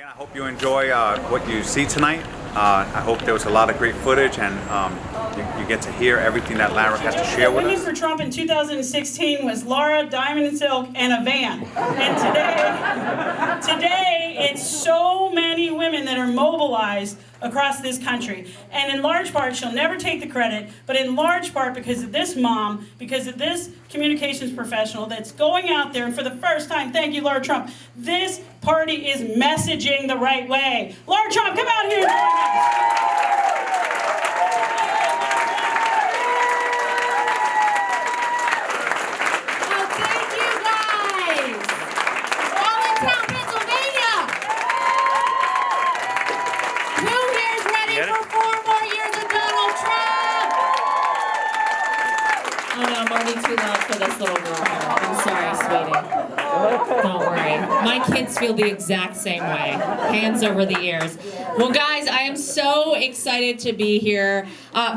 I hope you enjoy what you see tonight. I hope there was a lot of great footage, and you get to hear everything that Lara has to share with Winning us. for Trump in 2016 was Lara, Diamond and Silk, and a van. And today it's so many women that are mobilized across this country. And in large part, she'll never take the credit, but in large part because of this mom, because of this communications professional that's going out there, and for the first time, thank you, Lara Trump, this party is messaging the right way. Lara Trump, come out here and join us. Too loud for this little girl here. I'm sorry, sweetie. Don't worry. My kids feel the exact same way. Hands over the ears. Well, guys, I am so excited to be here.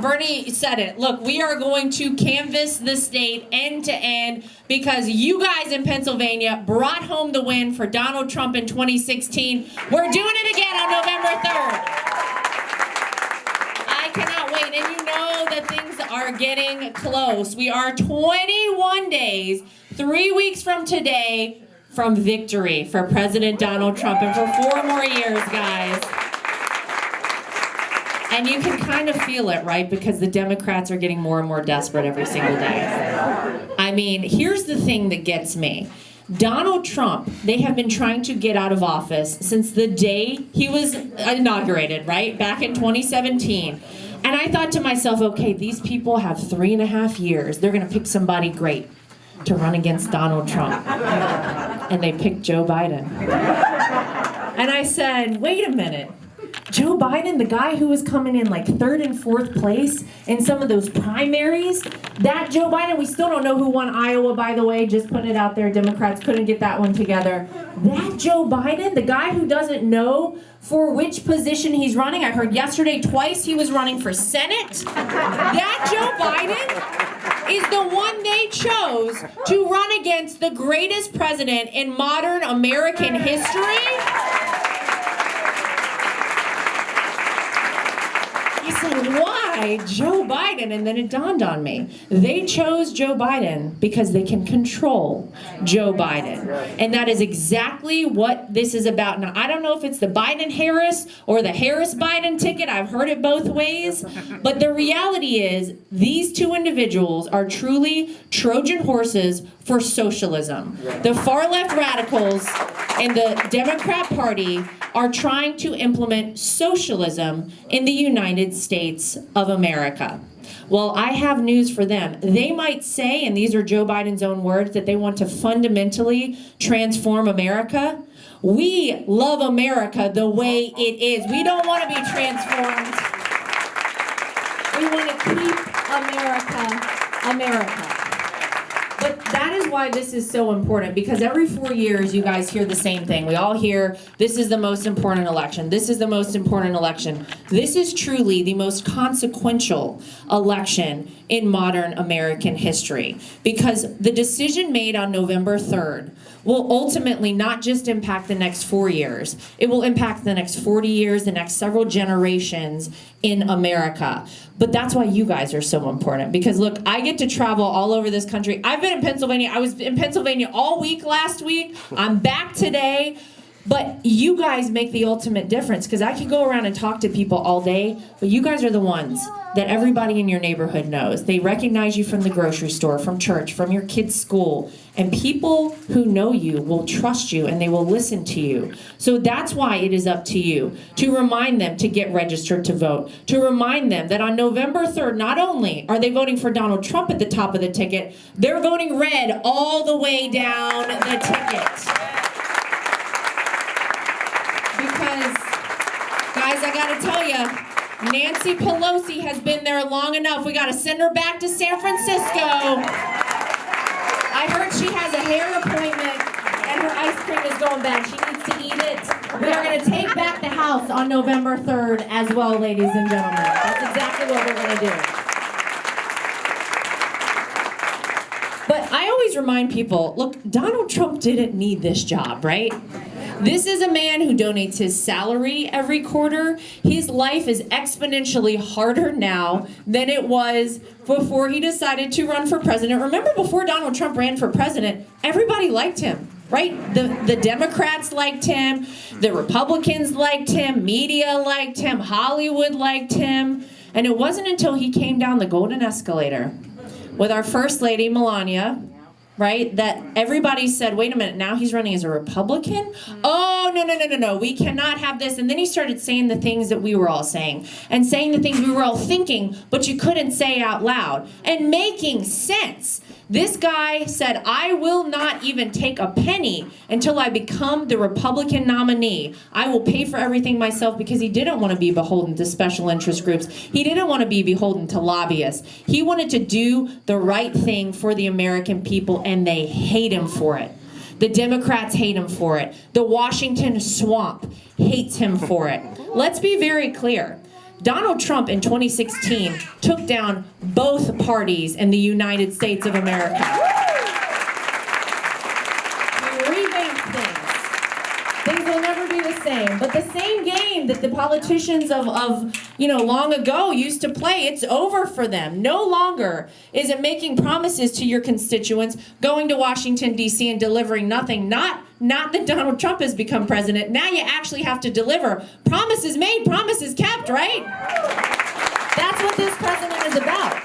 Bernie said it. Look, we are going to canvass the state end to end because you guys in Pennsylvania brought home the win for Donald Trump in 2016. We're doing it again on November 3rd. I cannot wait, and you know that things are getting close. We are 21 days, 3 weeks from today, from victory for President Donald Trump, and for 4 more years, guys. And you can kind of feel it, right? Because the Democrats are getting more and more desperate every single day. I mean, here's the thing that gets me. Donald Trump, they have been trying to get out of office since the day he was inaugurated, right? Back in 2017. And I thought to myself, okay, these people have 3.5 years. They're going to pick somebody great to run against Donald Trump. And they picked Joe Biden. And I said, wait a minute. Joe Biden, the guy who was coming in like 3rd and 4th place in some of those primaries, that Joe Biden, we still don't know who won Iowa, by the way, just putting it out there, Democrats couldn't get that one together. That Joe Biden, the guy who doesn't know for which position he's running, I heard yesterday twice he was running for Senate. That Joe Biden is the one they chose to run against the greatest president in modern American history. I said, why Joe Biden? And then it dawned on me. They chose Joe Biden because they can control Joe Biden. And that is exactly what this is about. Now, I don't know if it's the Biden-Harris or the Harris-Biden ticket. I've heard it both ways. But the reality is these two individuals are truly Trojan horses for socialism. The far-left radicals and the Democrat Party are trying to implement socialism in the United States of America. Well, I have news for them. They might say, and these are Joe Biden's own words, that they want to fundamentally transform America. We love America the way it is. We don't want to be transformed. We want to keep America, America. But that is why this is so important, because every 4 years you guys hear the same thing. We all hear, this is the most important election. This is the most important election. This is truly the most consequential election in modern American history, because the decision made on November 3rd will ultimately not just impact the next 4 years. It will impact the next 40 years, the next several generations in America. But that's why you guys are so important, because look, I get to travel all over this country. I've been in Pennsylvania. I was in Pennsylvania all week last week. I'm back today. But you guys make the ultimate difference, because I could go around and talk to people all day, but you guys are the ones that everybody in your neighborhood knows. They recognize you from the grocery store, from church, from your kids' school, and people who know you will trust you and they will listen to you. So that's why it is up to you to remind them to get registered to vote, to remind them that on November 3rd, not only are they voting for Donald Trump at the top of the ticket, they're voting red all the way down the ticket. Because, guys, I gotta tell you, Nancy Pelosi has been there long enough. We gotta send her back to San Francisco. I heard she has a hair appointment and her ice cream is going bad. She needs to eat it. We are gonna take back the House on November 3rd as well, ladies and gentlemen. That's exactly what we're gonna do. But I always remind people, look, Donald Trump didn't need this job, right? This is a man who donates his salary every quarter. His life is exponentially harder now than it was before he decided to run for president. Remember, before Donald Trump ran for president, everybody liked him, right? The Democrats liked him, the Republicans liked him, media liked him, Hollywood liked him. And it wasn't until he came down the golden escalator with our First Lady, Melania, right, that everybody said, wait a minute, now he's running as a Republican? Oh, no, we cannot have this. And then he started saying the things that we were all saying, and saying the things we were all thinking, but you couldn't say out loud, and making sense. This guy said, I will not even take a penny until I become the Republican nominee. I will pay for everything myself, because he didn't want to be beholden to special interest groups. He didn't want to be beholden to lobbyists. He wanted to do the right thing for the American people, and they hate him for it. The Democrats hate him for it. The Washington swamp hates him for it. Let's be very clear. Donald Trump in 2016 took down both parties in the United States of America. We revamped things. Things will never be the same. But the same game that the politicians of long ago used to play, it's over for them. No longer is it making promises to your constituents, going to Washington, D.C. and delivering nothing. Not that Donald Trump has become president. Now you actually have to deliver. Promises made, promises kept, right? That's what this president is about.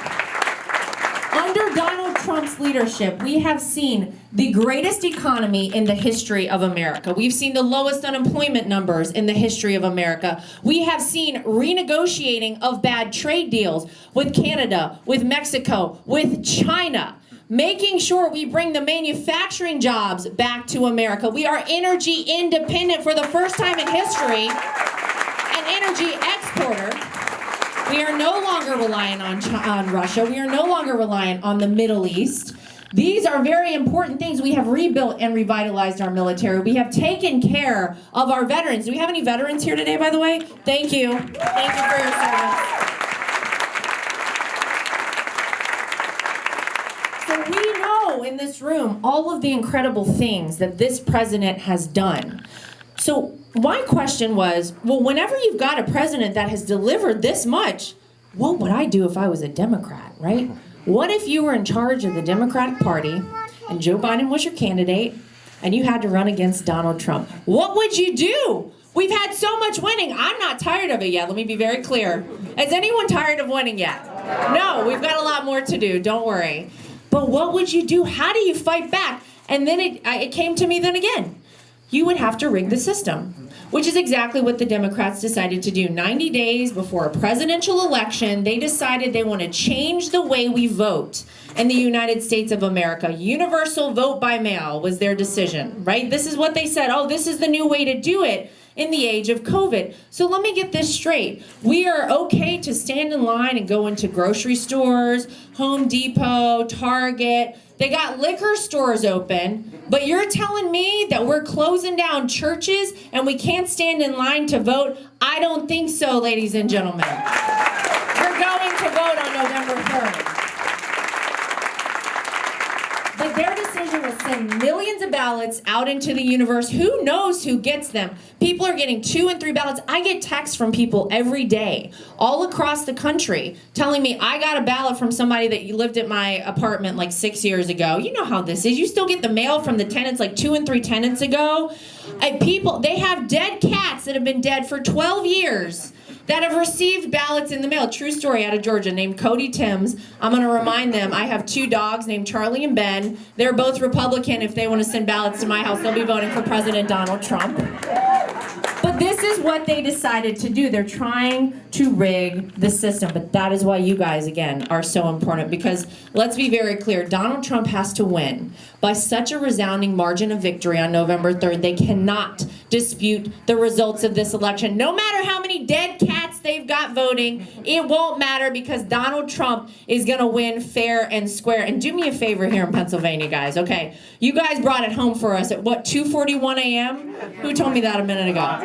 Under Donald Trump's leadership, we have seen the greatest economy in the history of America. We've seen the lowest unemployment numbers in the history of America. We have seen renegotiating of bad trade deals with Canada, with Mexico, with China. Making sure we bring the manufacturing jobs back to America. We are energy independent for the first time in history, an energy exporter. We are no longer reliant on Russia. We are no longer reliant on the Middle East. These are very important things. We have rebuilt and revitalized our military. We have taken care of our veterans. Do we have any veterans here today, by the way? Thank you. Thank you for your service. So we know in this room all of the incredible things that this president has done. So my question was, well, whenever you've got a president that has delivered this much, what would I do if I was a Democrat, right? What if you were in charge of the Democratic Party and Joe Biden was your candidate and you had to run against Donald Trump? What would you do? We've had so much winning. I'm not tired of it yet. Let me be very clear. Is anyone tired of winning yet? No, we've got a lot more to do. Don't worry. But what would you do? How do you fight back? And then it came to me then again. You would have to rig the system, which is exactly what the Democrats decided to do. 90 days before a presidential election, they decided they want to change the way we vote in the United States of America. Universal vote by mail was their decision, right? This is what they said. Oh, this is the new way to do it in the age of COVID. So let me get this straight. We are okay to stand in line and go into grocery stores, Home Depot, Target. They got liquor stores open, but you're telling me that we're closing down churches and we can't stand in line to vote? I don't think so, ladies and gentlemen. We're going to vote on November 3rd. But their decision was send millions of ballots out into the universe. Who knows who gets them? People are getting 2 and 3 ballots. I get texts from people every day, all across the country, telling me, I got a ballot from somebody that lived at my apartment like 6 years ago. You know how this is. You still get the mail from the tenants like 2 and 3 tenants ago. People, they have dead cats that have been dead for 12 years that have received ballots in the mail. True story out of Georgia, named Cody Timms. I'm going to remind them, I have 2 dogs named Charlie and Ben. They're both Republican. If they want to send ballots to my house, they'll be voting for President Donald Trump. But this is what they decided to do. They're trying to rig the system. But that is why you guys, again, are so important. Because let's be very clear, Donald Trump has to win by such a resounding margin of victory on November 3rd. They cannot dispute the results of this election. No matter how many dead cats they've got voting, it won't matter because Donald Trump is going to win fair and square. And do me a favor here in Pennsylvania, guys, okay? You guys brought it home for us at, what, 2:41 a.m.? Who told me that a minute ago?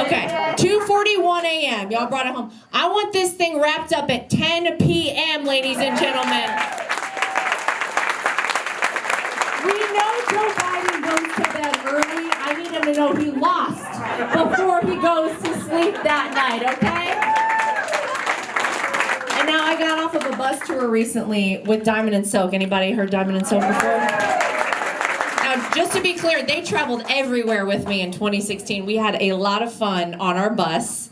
Okay, 2:41 a.m. Y'all brought it home. I want this thing wrapped up at 10 p.m., ladies and gentlemen. We know Joe Biden goes to bed early. I need him to know he lost before he goes to sleep that night, okay? And now I got off of a bus tour recently with Diamond and Silk. Anybody heard Diamond and Silk before? Now, just to be clear, they traveled everywhere with me in 2016. We had a lot of fun on our bus.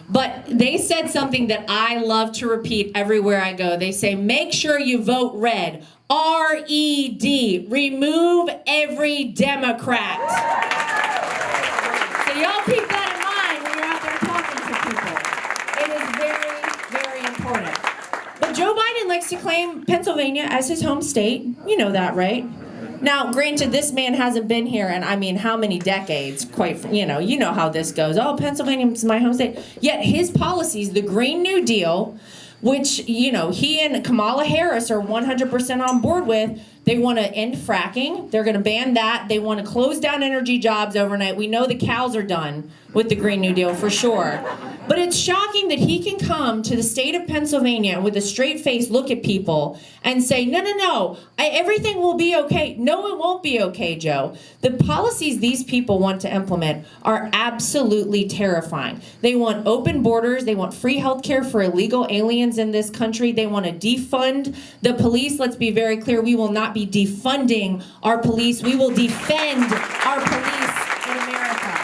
But they said something that I love to repeat everywhere I go. They say, make sure you vote red. R-E-D. Remove every Democrat. So y'all keep that in mind when you're out there talking to people. It is very, very important. But Joe Biden likes to claim Pennsylvania as his home state. You know that, right? Now, granted, this man hasn't been here in, I mean, how many decades? You know how this goes. Oh, Pennsylvania's my home state. Yet his policies, the Green New Deal, which, he and Kamala Harris are 100% on board with, they want to end fracking. They're going to ban that. They want to close down energy jobs overnight. We know the cows are done with the Green New Deal for sure. But it's shocking that he can come to the state of Pennsylvania with a straight face, look at people, and say, no, everything will be okay. No, it won't be okay, Joe. The policies these people want to implement are absolutely terrifying. They want open borders. They want free health care for illegal aliens in this country. They want to defund the police. Let's be very clear. We will not be defunding our police. We will defend our police in America.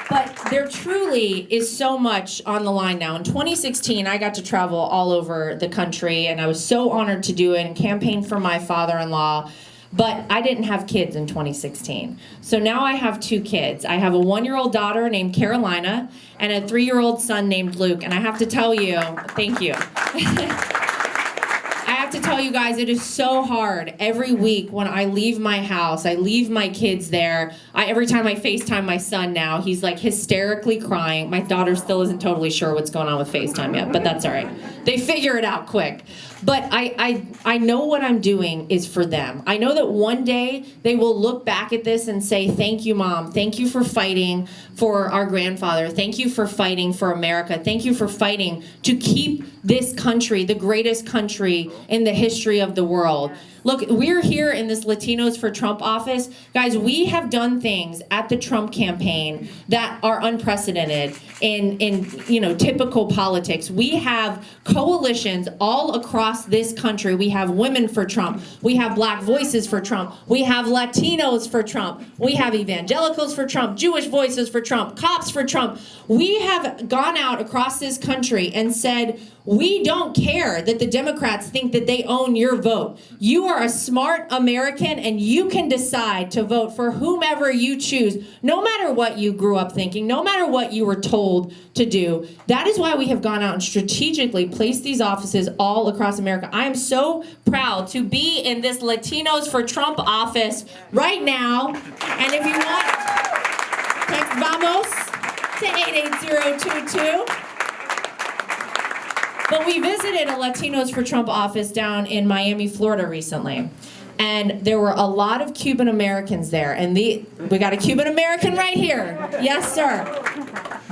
But there truly is so much on the line now. In 2016, I got to travel all over the country, and I was so honored to do it and campaign for my father-in-law. But I didn't have kids in 2016. So now I have 2 kids. I have a 1-year-old daughter named Carolina and a 3-year-old son named Luke. And I have to tell you, thank you. I have to tell you guys, it is so hard every week when I leave my house. I leave my kids there. Every time I FaceTime my son now, he's like hysterically crying. My daughter still isn't totally sure what's going on with FaceTime yet, but that's all right. They figure it out quick. But I know what I'm doing is for them. I know that one day they will look back at this and say, thank you, Mom. Thank you for fighting for our grandfather. Thank you for fighting for America. Thank you for fighting to keep this country, the greatest country in the history of the world. Look, we're here in this Latinos for Trump office. Guys, we have done things at the Trump campaign that are unprecedented in typical politics. We have coalitions all across this country. We have Women for Trump. We have Black Voices for Trump. We have Latinos for Trump. We have Evangelicals for Trump, Jewish Voices for Trump, Cops for Trump. We have gone out across this country and said, we don't care that the Democrats think that they own your vote. You are a smart American and you can decide to vote for whomever you choose, no matter what you grew up thinking, no matter what you were told to do. That is why we have gone out and strategically placed these offices all across America. I am so proud to be in this Latinos for Trump office right now. And if you want, text VAMOS to 88022. But we visited a Latinos for Trump office down in Miami, Florida recently. And there were a lot of Cuban Americans there. And we got a Cuban American right here. Yes, sir.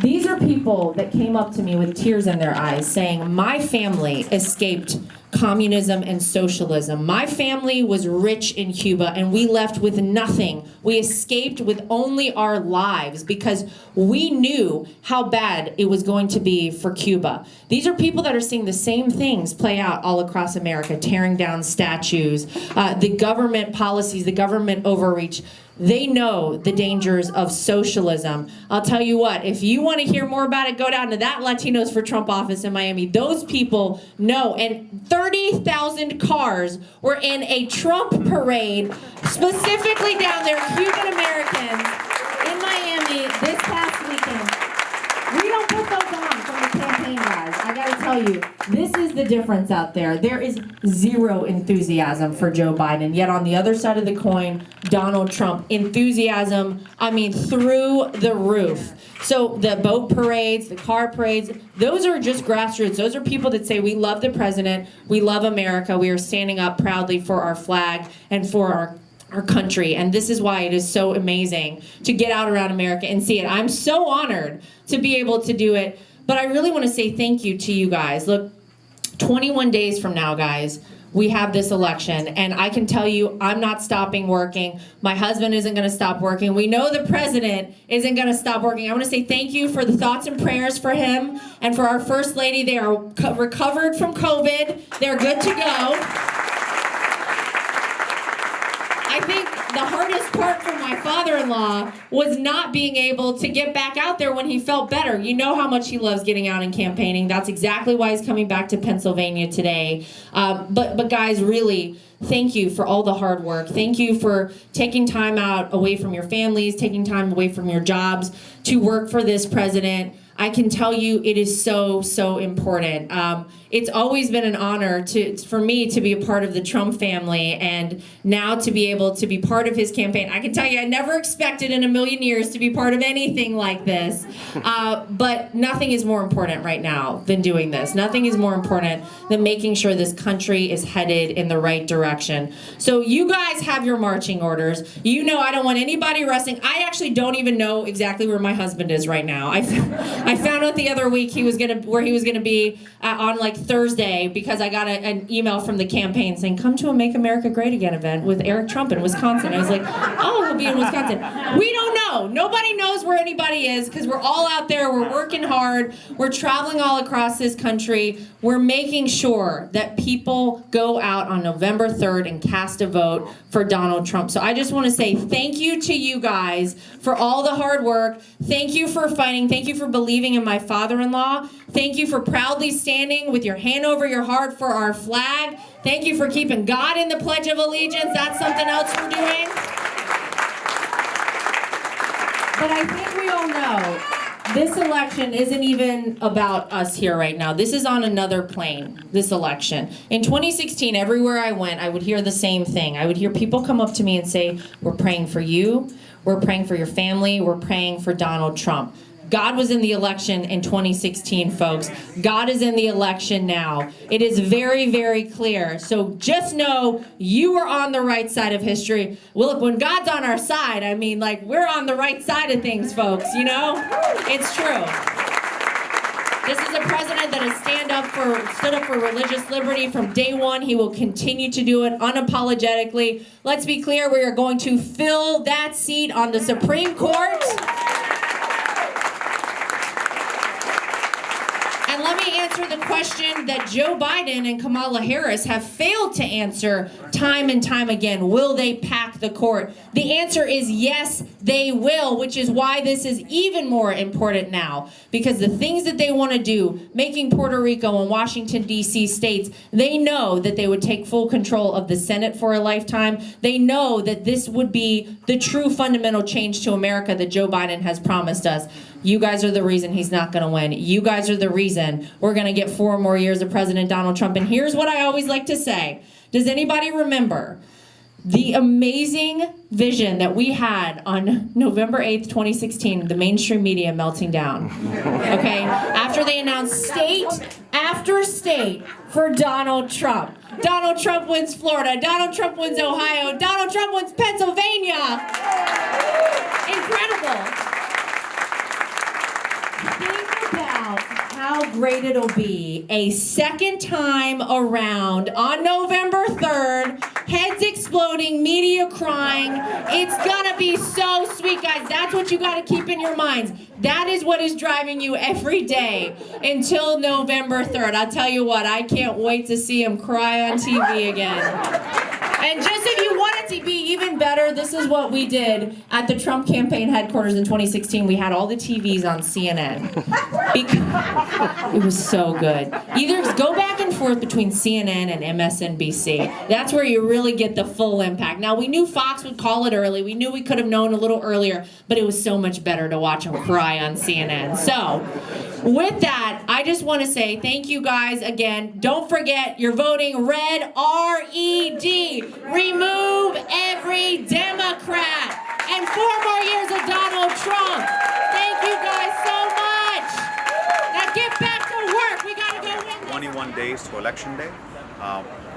These are people that came up to me with tears in their eyes saying, my family escaped communism and socialism. My family was rich in Cuba and we left with nothing. We escaped with only our lives because we knew how bad it was going to be for Cuba. These are people that are seeing the same things play out all across America, tearing down statues, the government policies, the government overreach. They know the dangers of socialism. I'll tell you what, if you want to hear more about it, go down to that Latinos for Trump office in Miami. Those people know. And 30,000 cars were in a Trump parade, specifically down there, Cuban Americans in Miami this past weekend. We don't put those on from the campaign, guys. I gotta tell you, this is the difference out there. There is zero enthusiasm for Joe Biden. Yet on the other side of the coin, Donald Trump. Enthusiasm, I mean, through the roof. So the boat parades, the car parades, those are just grassroots. Those are people that say, we love the president, we love America, we are standing up proudly for our flag and for our country. And this is why it is so amazing to get out around America and see it. I'm so honored to be able to do it. But I really want to say thank you to you guys. Look, 21 days from now, guys, we have this election, and I can tell you I'm not stopping working. My husband isn't going to stop working. We know the president isn't going to stop working. I want to say thank you for the thoughts and prayers for him and for our First Lady. They are recovered from COVID. They're good to go. I think the hardest part for my father-in-law was not being able to get back out there when he felt better. You know how much he loves getting out and campaigning. That's exactly why he's coming back to Pennsylvania today. But guys, really, thank you for all the hard work. Thank you for taking time out away from your families, taking time away from your jobs to work for this president. I can tell you it is so, so important. It's always been an honor for me to be a part of the Trump family, and now to be able to be part of his campaign. I can tell you I never expected in a million years to be part of anything like this. But nothing is more important right now than doing this. Nothing is more important than making sure this country is headed in the right direction. So you guys have your marching orders. You know I don't want anybody arresting. I actually don't even know exactly where my husband is right now. I found out the other week where he was gonna be on like Thursday, because I got an email from the campaign saying, come to a Make America Great Again event with Eric Trump in Wisconsin. I was like, oh, he'll be in Wisconsin. We don't know. Nobody knows where anybody is, because we're all out there. We're working hard. We're traveling all across this country. We're making sure that people go out on November 3rd and cast a vote for Donald Trump. So I just want to say thank you to you guys for all the hard work. Thank you for fighting. Thank you for believing in my father-in-law. Thank you for proudly standing with your hand over your heart for our flag. Thank you for keeping God in the Pledge of Allegiance. That's something else we're doing. But I think we all know this election isn't even about us here right now. This is on another plane, this election. In 2016, everywhere I went, I would hear the same thing. I would hear people come up to me and say, we're praying for you, we're praying for your family, we're praying for Donald Trump. God was in the election in 2016, folks. God is in the election now. It is very, very clear. So just know you are on the right side of history. Well, look, when God's on our side, I mean, like, we're on the right side of things, folks, you know? It's true. This is a president that has stood up for religious liberty from day one. He will continue to do it unapologetically. Let's be clear, we are going to fill that seat on the Supreme Court. And let me answer the question that Joe Biden and Kamala Harris have failed to answer time and time again. Will they pack the court? The answer is yes, they will, which is why this is even more important now. Because the things that they want to do, making Puerto Rico and Washington, D.C. states, they know that they would take full control of the Senate for a lifetime. They know that this would be the true fundamental change to America that Joe Biden has promised us. You guys are the reason he's not going to win. You guys are the reason we're going to get 4 more years of President Donald Trump. And here's what I always like to say. Does anybody remember the amazing vision that we had on November 8th, 2016, the mainstream media melting down? Okay? After they announced state after state for Donald Trump. Donald Trump wins Florida. Donald Trump wins Ohio. Donald Trump wins Pennsylvania. Incredible. Think about how great it'll be a second time around on November 3rd, heads exploding, media crying. It's gonna be so sweet, guys. That's what you gotta keep in your minds. That is what is driving you every day until November 3rd. I'll tell you what, I can't wait to see him cry on TV again. And just if you want it to be even better, this is what we did at the Trump campaign headquarters in 2016. We had all the TVs on CNN. It was so good. Either go back and forth between CNN and MSNBC. That's where you really get the full impact. Now, we knew Fox would call it early. We knew we could have known a little earlier, but it was so much better to watch him cry on CNN. So, with that, I just want to say thank you guys again. Don't forget, you're voting red, R-E-D. Remove every Democrat. And 4 more years of Donald Trump. Thank you guys so much. Now get back to work. We got to go win. 21 days to Election Day.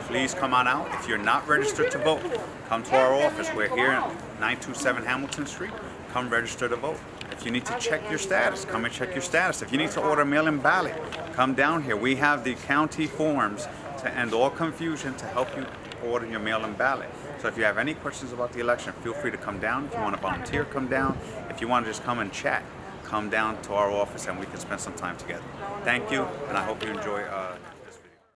Please come on out. If you're not registered to vote, come to our office. We're here at 927 Hamilton Street. Come register to vote. if you need to check your status, come and check your status. If you need to order a mail-in ballot, come down here. We have the county forms to end all confusion to help you order your mail-in ballot. So if you have any questions about the election, feel free to come down. If you want to volunteer, come down. If you want to just come and chat, come down to our office and we can spend some time together. Thank you, and I hope you enjoy